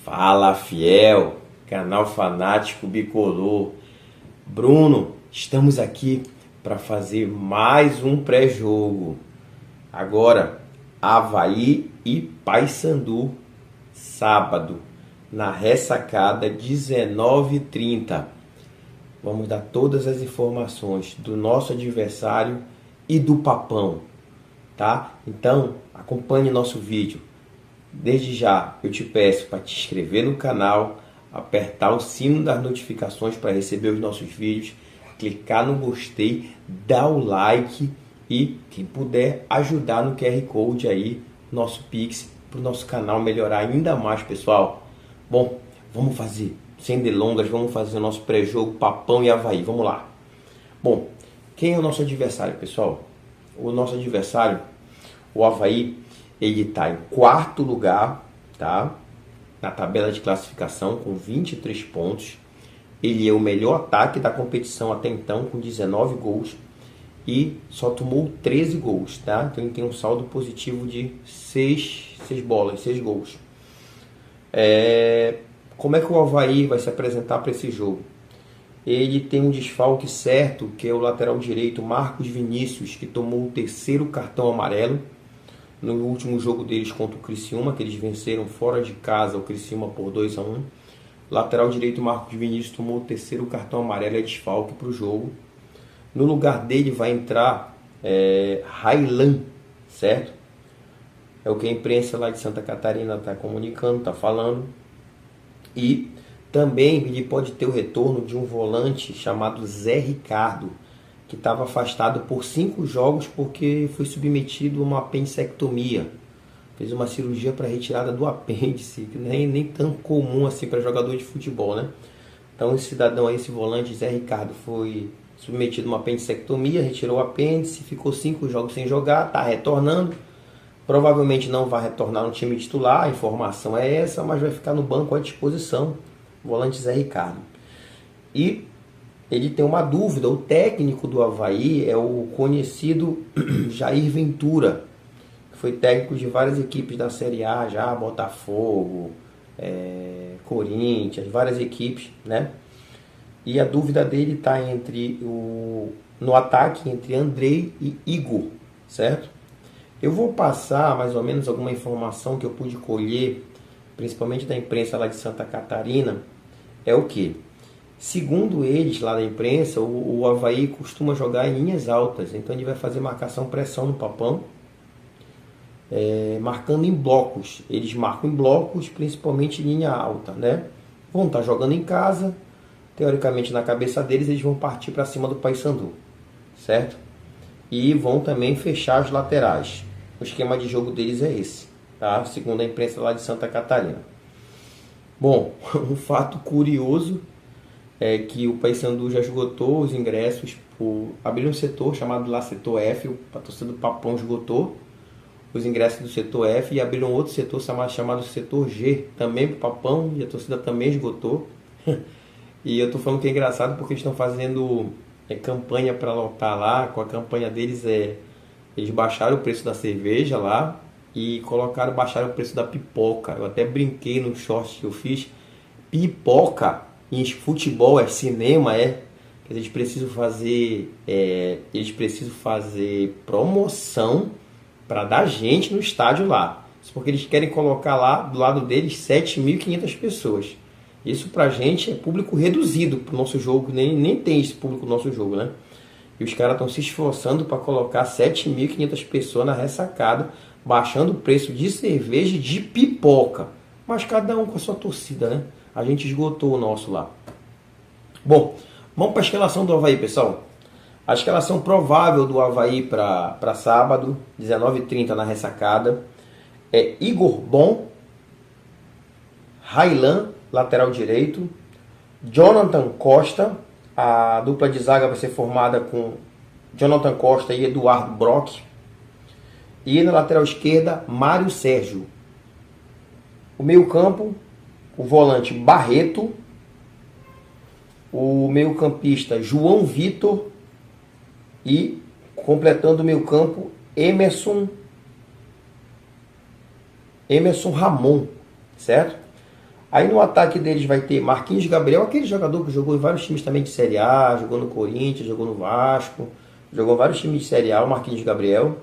Fala, fiel, canal fanático bicolor. Bruno, estamos aqui para fazer mais um pré-jogo. Agora, Avaí e Paysandu, sábado, na ressacada 19h30. Vamos dar todas as informações do nosso adversário e do Papão, tá? Então, acompanhe nosso vídeo. Desde já, eu te peço para te inscrever no canal, apertar o sino das notificações para receber os nossos vídeos, clicar no gostei, dar o like e, quem puder, ajudar no QR Code aí, nosso Pix, para o nosso canal melhorar ainda mais, pessoal. Bom, vamos fazer, sem delongas, vamos fazer o nosso pré-jogo Papão e Avaí, vamos lá. Bom, quem é o nosso adversário, pessoal? O nosso adversário, o Avaí, ele está em quarto lugar, tá? Na tabela de classificação com 23 pontos. Ele é o melhor ataque da competição até então, com 19 gols. E só tomou 13 gols, tá? Então ele tem um saldo positivo de 6 gols. Como é que o Avaí vai se apresentar para esse jogo? Ele tem um desfalque certo, que é o lateral direito Marcos Vinícius, que tomou o terceiro cartão amarelo no último jogo deles contra o Criciúma, que eles venceram fora de casa o Criciúma por 2-1. Lateral direito Marcos Vinícius tomou o terceiro cartão amarelo e desfalque para o jogo. No lugar dele vai entrar Raylan, certo? É o que a imprensa lá de Santa Catarina está comunicando, está falando. E também ele pode ter o retorno de um volante chamado Zé Ricardo, que estava afastado por 5 jogos porque foi submetido a uma apendicectomia. Fez uma cirurgia para retirada do apêndice, que nem tão comum assim para jogador de futebol, né? Então esse cidadão aí, esse volante Zé Ricardo, foi submetido a uma apendicectomia, retirou o apêndice, ficou 5 jogos sem jogar, está retornando. Provavelmente não vai retornar no time titular, a informação é essa, mas vai ficar no banco à disposição, o volante Zé Ricardo. E ele tem uma dúvida, o técnico do Avaí é o conhecido Jair Ventura, que foi técnico de várias equipes da Série A já, Botafogo, Corinthians, várias equipes, né? E a dúvida dele está no ataque entre Andrei e Igor, certo? Eu vou passar mais ou menos alguma informação que eu pude colher, principalmente da imprensa lá de Santa Catarina, é o que? Segundo eles lá da imprensa, o Avaí costuma jogar em linhas altas, então ele vai fazer marcação-pressão no Papão, marcando em blocos. Eles marcam em blocos, principalmente em linha alta, né? Vão estar jogando em casa, teoricamente na cabeça deles eles vão partir para cima do Paysandu, certo? E vão também fechar as laterais. O esquema de jogo deles é esse, tá? Segundo a imprensa lá de Santa Catarina. Bom, um fato curioso é que o Paysandu já esgotou os ingressos, abriu um setor chamado lá Setor F, a torcida do Papão esgotou os ingressos do Setor F e abriram outro setor chamado Setor G, também para o Papão, e a torcida também esgotou. E eu estou falando que é engraçado porque eles estão fazendo campanha para lotar lá. Com a campanha deles eles baixaram o preço da cerveja lá e baixaram o preço da pipoca. Eu até brinquei no short que eu fiz, pipoca em futebol cinema, eles precisam fazer promoção para dar gente no estádio lá. Isso porque eles querem colocar lá do lado deles 7.500 pessoas. Isso pra gente é público reduzido pro nosso jogo, nem tem esse público no nosso jogo, né? E os caras estão se esforçando para colocar 7.500 pessoas na ressacada, baixando o preço de cerveja e de pipoca. Mas cada um com a sua torcida, né? A gente esgotou o nosso lá. Bom, vamos para a escalação do Avaí, pessoal. A escalação provável do Avaí para sábado, 19h30 na ressacada, é Igor Bom, Raylan, lateral direito, Jonathan Costa, a dupla de zaga vai ser formada com Jonathan Costa e Eduardo Brock, e na lateral esquerda, Mário Sérgio. O meio-campo, o volante Barreto, o meio-campista João Vitor e, completando o meio-campo, Emerson Ramon, certo? Aí no ataque deles vai ter Marquinhos Gabriel, aquele jogador que jogou em vários times também de Série A, jogou no Corinthians, jogou no Vasco, jogou em vários times de Série A, o Marquinhos Gabriel.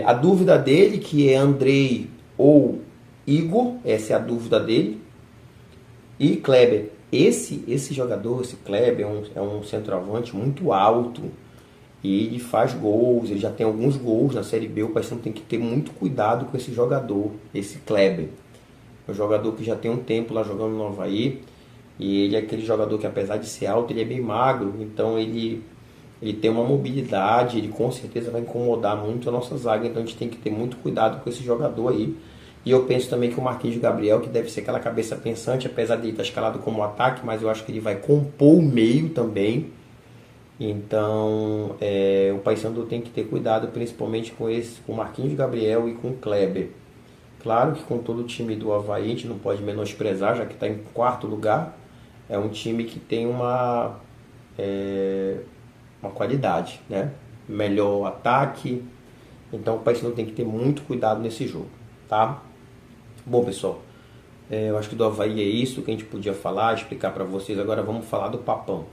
A dúvida dele, que é Andrei ou Igor, essa é a dúvida dele. E Kleber. Esse jogador, esse Kleber, é um centroavante muito alto. E ele faz gols, ele já tem alguns gols na Série B. O Paysandu tem que ter muito cuidado com esse jogador, esse Kleber. É um jogador que já tem um tempo lá jogando no Avaí. E ele é aquele jogador que, apesar de ser alto, ele é bem magro. Então ele tem uma mobilidade, ele com certeza vai incomodar muito a nossa zaga. Então a gente tem que ter muito cuidado com esse jogador aí. E eu penso também que o Marquinhos Gabriel, que deve ser aquela cabeça pensante, apesar de ele estar escalado como ataque, mas eu acho que ele vai compor o meio também. Então o Paysandu tem que ter cuidado, principalmente com o Marquinhos Gabriel e com o Kleber. Claro que com todo o time do Avaí, a gente não pode menosprezar, já que está em quarto lugar. É um time que tem uma qualidade, né? Melhor ataque. Então o Paysandu tem que ter muito cuidado nesse jogo, tá? Bom, pessoal, eu acho que do Avaí é isso que a gente podia falar, explicar para vocês. Agora vamos falar do Papão.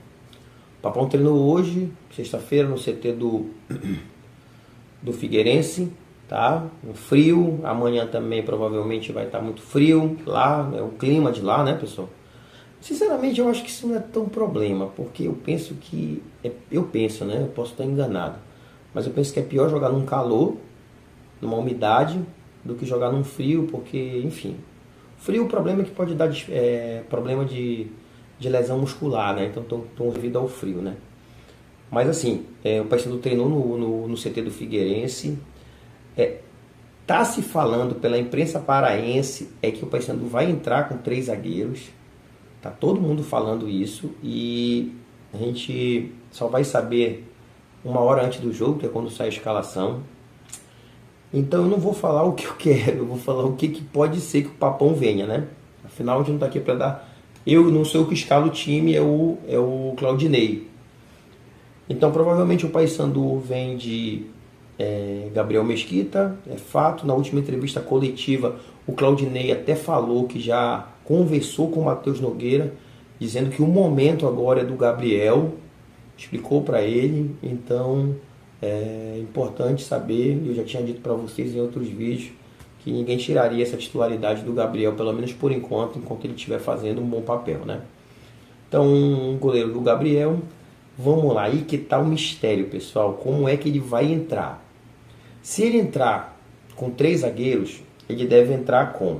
O Papão treinou hoje, sexta-feira, no CT do Figueirense, tá? Um frio, amanhã também provavelmente vai estar muito frio lá, é o clima de lá, né, pessoal? Sinceramente, eu acho que isso não é tão problema, porque eu penso, né, eu posso estar enganado, mas eu penso que é pior jogar num calor, numa umidade, do que jogar num frio, porque, enfim, frio, o problema é que pode dar problema de lesão muscular, né? Então devido ao frio, né? Mas assim, o Paysandu treinou no CT do Figueirense. Tá se falando pela imprensa paraense que o Paysandu vai entrar com 3 zagueiros. Tá todo mundo falando isso e a gente só vai saber uma hora antes do jogo, que é quando sai a escalação. Então eu não vou falar o que eu quero, eu vou falar o que pode ser que o Papão venha, né? Afinal, a gente não tá aqui para dar... Eu não sou o que escala o time, é o Claudinei. Então provavelmente o Paysandu vem de Gabriel Mesquita, é fato. Na última entrevista coletiva, o Claudinei até falou que já conversou com o Matheus Nogueira, dizendo que o momento agora é do Gabriel, explicou para ele. Então é importante saber, eu já tinha dito para vocês em outros vídeos, que ninguém tiraria essa titularidade do Gabriel, pelo menos por enquanto ele estiver fazendo um bom papel, né? Então, um goleiro do Gabriel. Vamos lá, aí que tá o mistério, pessoal. Como é que ele vai entrar? Se ele entrar com 3 zagueiros, ele deve entrar com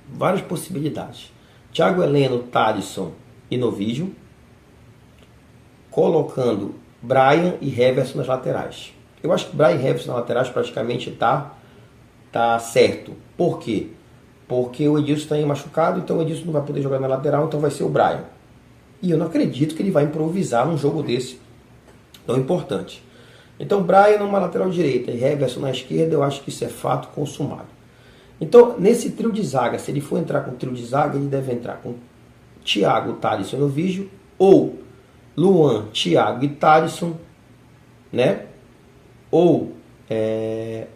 várias possibilidades. Thiago Heleno, Thalisson e Novígio, colocando Brian e Heverson nas laterais. Eu acho que Brian e Heverson nas laterais praticamente tá certo. Por quê? Porque o Edilson está aí machucado, então o Edilson não vai poder jogar na lateral, então vai ser o Brian. E eu não acredito que ele vai improvisar num jogo desse tão importante. Então, Brian numa lateral direita e Heverson na esquerda, eu acho que isso é fato consumado. Então, nesse trio de zaga, se ele for entrar com trio de zaga, ele deve entrar com Thiago, Thalisson e Novígio, ou Luan, Thiago e Thalisson, né? Ou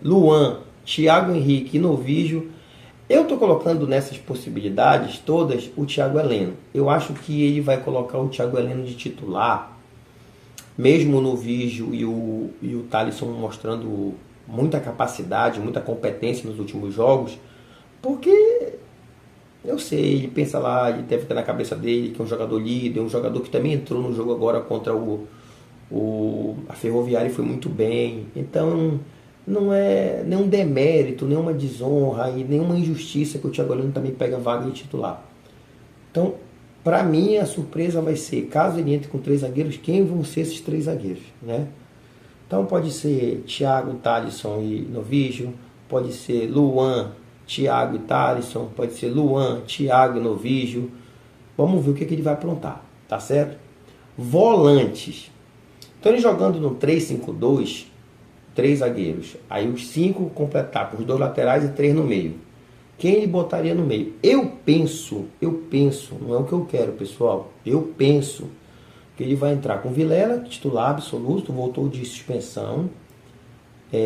Luan, Thiago Henrique e Novígio. Eu estou colocando nessas possibilidades todas o Thiago Heleno. Eu acho que ele vai colocar o Thiago Heleno de titular, mesmo o Novígio e o Thalisson mostrando muita capacidade, muita competência nos últimos jogos, porque eu sei, ele pensa lá, ele deve ter na cabeça dele que é um jogador líder, um jogador que também entrou no jogo agora contra a Ferroviária e foi muito bem. Então não é nenhum demérito, nenhuma desonra e nenhuma injustiça que o Thiago Heleno também pega a vaga de titular. Então, para mim, a surpresa vai ser, caso ele entre com 3 zagueiros, quem vão ser esses 3 zagueiros, né? Então pode ser Thiago, Thalisson e Novígio, pode ser Luan, Thiago e Thalisson, pode ser Luan, Thiago e Novígio. Vamos ver o que ele vai aprontar, tá certo? Volantes. Então ele jogando no 3-5-2, 3 zagueiros, aí os 5 completar com os 2 laterais e 3 no meio. Quem ele botaria no meio? Eu penso, não é o que eu quero, pessoal. Eu penso que ele vai entrar com Vilela, titular absoluto, voltou de suspensão.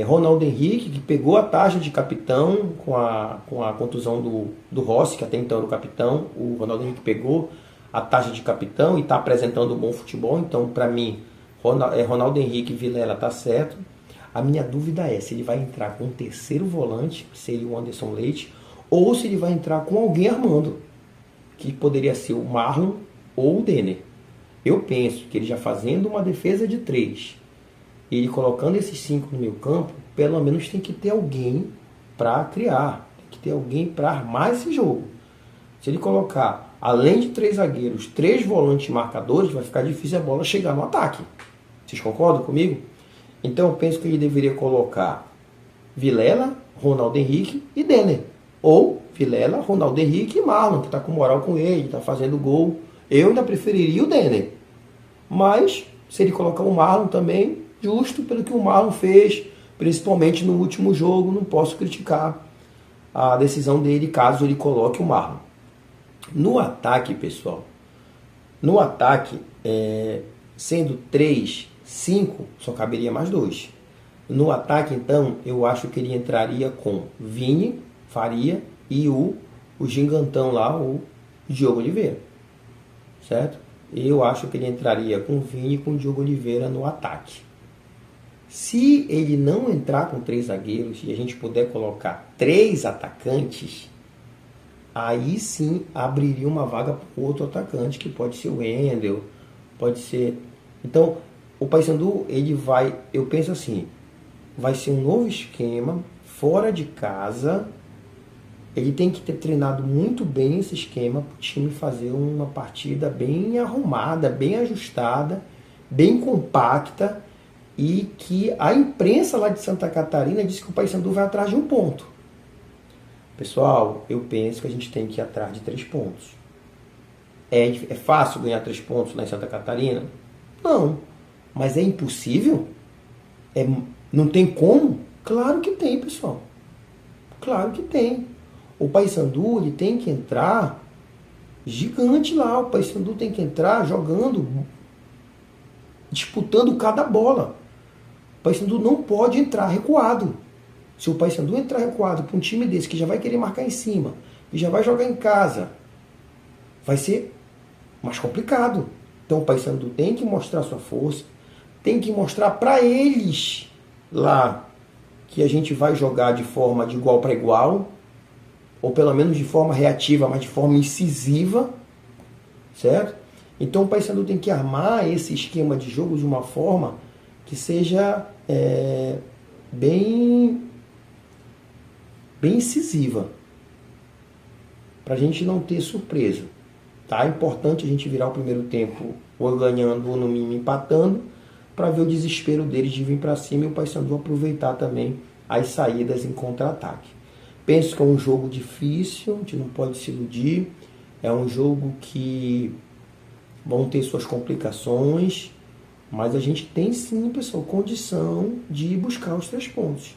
Ronaldo Henrique, que pegou a taxa de capitão com a contusão do Rossi, que até então era o capitão. O Ronaldo Henrique pegou a taxa de capitão e está apresentando um bom futebol. Então, para mim, Ronaldo Henrique e Vilela está certo. A minha dúvida é se ele vai entrar com um terceiro volante, que seria o Anderson Leite, ou se ele vai entrar com alguém armando, que poderia ser o Marlon ou o Denner. Eu penso que ele já fazendo uma defesa de 3, ele colocando esses 5 no meio campo, pelo menos tem que ter alguém para criar, tem que ter alguém para armar esse jogo. Se ele colocar, além de 3 zagueiros, 3 volantes marcadores, vai ficar difícil a bola chegar no ataque. Vocês concordam comigo? Então eu penso que ele deveria colocar Vilela, Ronaldo Henrique e Denner. Ou Vilela, Ronaldo Henrique e Marlon, que está com moral com ele, está fazendo gol. Eu ainda preferiria o Denner. Mas, se ele colocar o Marlon também, justo pelo que o Marlon fez, principalmente no último jogo, não posso criticar a decisão dele caso ele coloque o Marlon. No ataque, pessoal, no ataque, sendo 3, 5, só caberia mais 2. No ataque, então, eu acho que ele entraria com Vini, Faria e o gigantão lá, o Diogo Oliveira. Certo? Eu acho que ele entraria com Vini e com o Diogo Oliveira no ataque. Se ele não entrar com 3 zagueiros e a gente puder colocar 3 atacantes, aí sim abriria uma vaga para outro atacante, que pode ser o Wendel, pode ser... Então, o Paysandu, ele vai, eu penso assim, vai ser um novo esquema, fora de casa. Ele tem que ter treinado muito bem esse esquema para o time fazer uma partida bem arrumada, bem ajustada, bem compacta, e que a imprensa lá de Santa Catarina disse que o Paysandu vai atrás de 1 ponto. Pessoal, eu penso que a gente tem que ir atrás de 3 pontos. É fácil ganhar 3 pontos lá em Santa Catarina? Não. Mas é impossível? Não tem como? Claro que tem, pessoal. Claro que tem. O Paysandu, ele tem que entrar gigante lá. O Paysandu tem que entrar jogando, disputando cada bola. O Paysandu não pode entrar recuado. Se o Paysandu entrar recuado para um time desse que já vai querer marcar em cima, que já vai jogar em casa, vai ser mais complicado. Então o Paysandu tem que mostrar sua força, tem que mostrar para eles lá que a gente vai jogar de forma de igual para igual, ou pelo menos de forma reativa, mas de forma incisiva, certo? Então o Paysandu tem que armar esse esquema de jogo de uma forma que seja bem incisiva, para a gente não ter surpresa. Tá? É importante a gente virar o primeiro tempo ou ganhando ou no mínimo empatando, para ver o desespero deles de vir para cima e o Paysandu aproveitar também as saídas em contra-ataque. Penso que é um jogo difícil, a gente não pode se iludir, é um jogo que vão ter suas complicações, mas a gente tem sim, pessoal, condição de buscar os 3 pontos.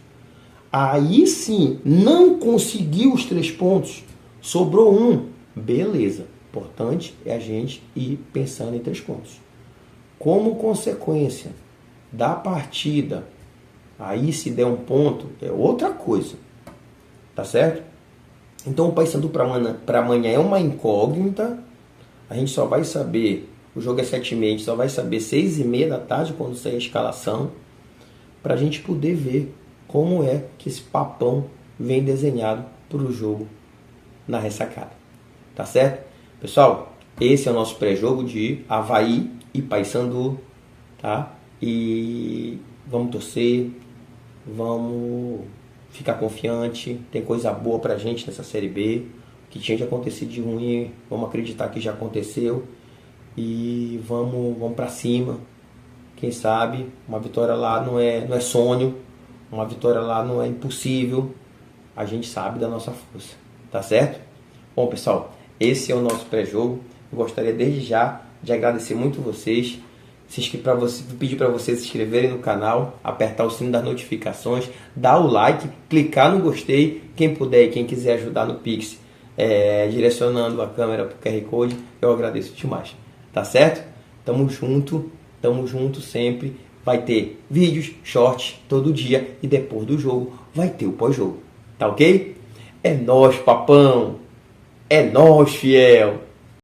Aí sim, não conseguiu os 3 pontos, sobrou 1, beleza. Importante é a gente ir pensando em 3 pontos. Como consequência da partida, aí se der 1 ponto, é outra coisa. Tá certo? Então o Paysandu para amanhã é uma incógnita. A gente só vai saber, o jogo é 7h30, a gente só vai saber 6h30 da tarde, quando sair a escalação, para a gente poder ver como é que esse papão vem desenhado para o jogo na ressacada. Tá certo? Pessoal, esse é o nosso pré-jogo de Avaí e Paysandu, tá? E vamos torcer, vamos ficar confiante, tem coisa boa pra gente nessa Série B, o que tinha de acontecer de ruim, vamos acreditar que já aconteceu e vamos pra cima. Quem sabe uma vitória lá não é sonho, uma vitória lá não é impossível, a gente sabe da nossa força, tá certo? Bom, pessoal, esse é o nosso pré-jogo. Eu gostaria desde já de agradecer muito vocês, pedir para vocês se inscreverem no canal, apertar o sino das notificações, dar o like, clicar no gostei, quem puder e quem quiser ajudar no Pix, direcionando a câmera para o QR Code, eu agradeço demais, tá certo? Tamo junto sempre. vai ter vídeos, shorts todo dia e depois do jogo vai ter o pós-jogo. Tá ok? É nóis, papão! É nóis, fiel!